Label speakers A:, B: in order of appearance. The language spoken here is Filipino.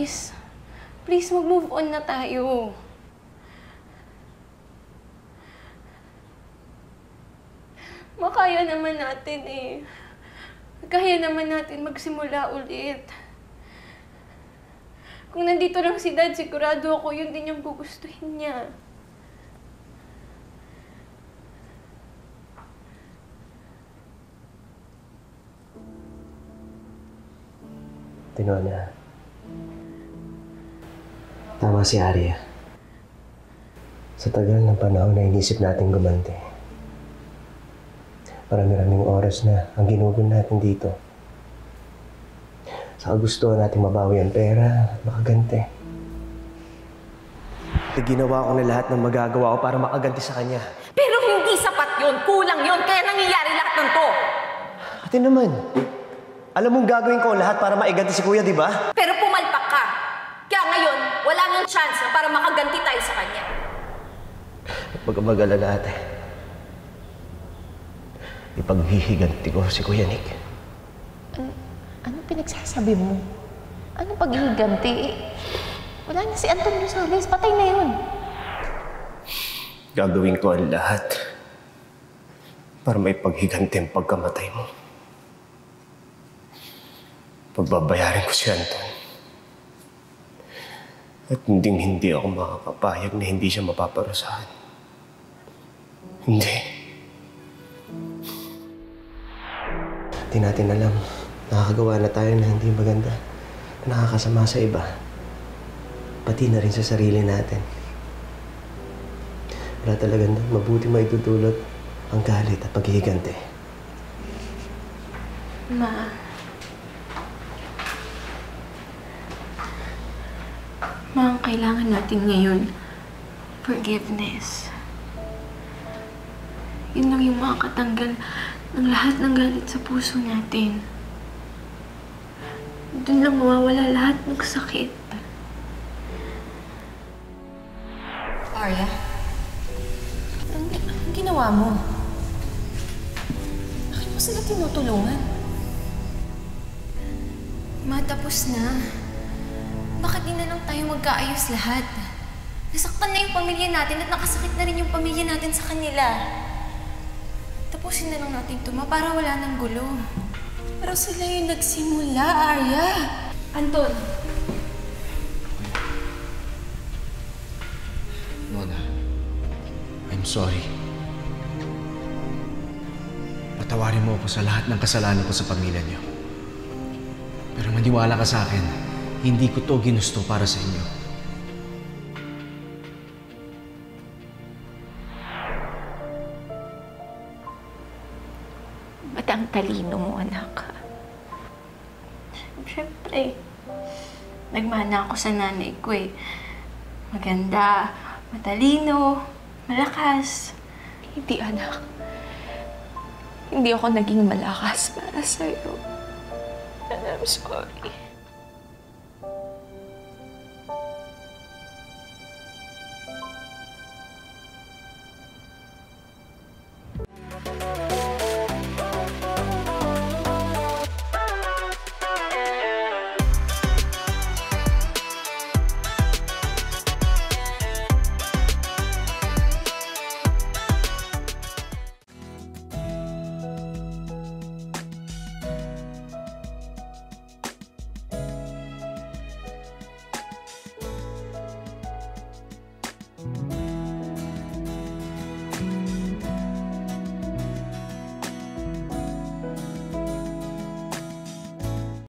A: please. Please, mag-move on na tayo. Makaya naman natin eh. Kaya naman natin magsimula ulit. Kung nandito lang si Dad, sigurado ako yun din yung gugustuhin niya.
B: Tinona, tama si Arya. Sa tagal ng panahon na inisip natin gumanti, marami-raming oras na ang ginugol natin dito. Sa kagustuhan natin mabawi ang pera at makaganti. At ginawa ko na lahat ng magagawa ko para makaganti sa kanya.
C: Pero hindi sapat yun. Kulang yun. Kaya nangyayari lahat ng to.
B: Ate naman, alam mong gagawin ko lahat para maiganti si Kuya, di ba?
C: Pero pumalpak ka. Kaya ngayon, wala nang chance na para makaganti tayo sa kanya.
B: Mag-amagala na ate. Ipaghihiganti ko si Kuya Nick.
D: Ano pinagsasabi mo? Anong paghihiganti? Wala na si Anton Rosales. Patay na yun.
B: Gagawin ko ang lahat para may paghiganti ang pagkamatay mo. Pagbabayarin ko si Anton. At hindi ako makakapayag na hindi siya mapaparusahan. Hindi. Hindi natin alam. Nakakagawa na tayo na hindi maganda. Na nakakasama sa iba. Pati na rin sa sarili natin. Wala talagang mabuti maitutulot ang galit at paghihiganti.
A: Ma, ang kailangan natin ngayon, forgiveness. Yun lang yung makakatanggal ng lahat ng galit sa puso natin. Doon lang mawawala lahat ng sakit.
C: Arya, anong ginawa mo? Bakit mo sila tinutulungan?
E: Matapos na. Bakit di na lang tayo magkaayos lahat? Nasaktan na yung pamilya natin at nakasakit na rin yung pamilya natin sa kanila. Tapusin na lang natin ito, para wala nang gulo.
A: Pero sila yung nagsimula, Arya. Anton.
F: Nona, I'm sorry. Patawarin mo ako sa lahat ng kasalanan ko sa pamilya niyo. Pero maniwala ka sa akin, hindi ko to ginusto para sa inyo.
D: Ba't ang talino mo, anak?
A: Siyempre, nagmana ako sa nanay ko eh. Maganda, matalino, malakas.
D: Hindi, anak. Hindi ako naging malakas para sa'yo. And I'm sorry.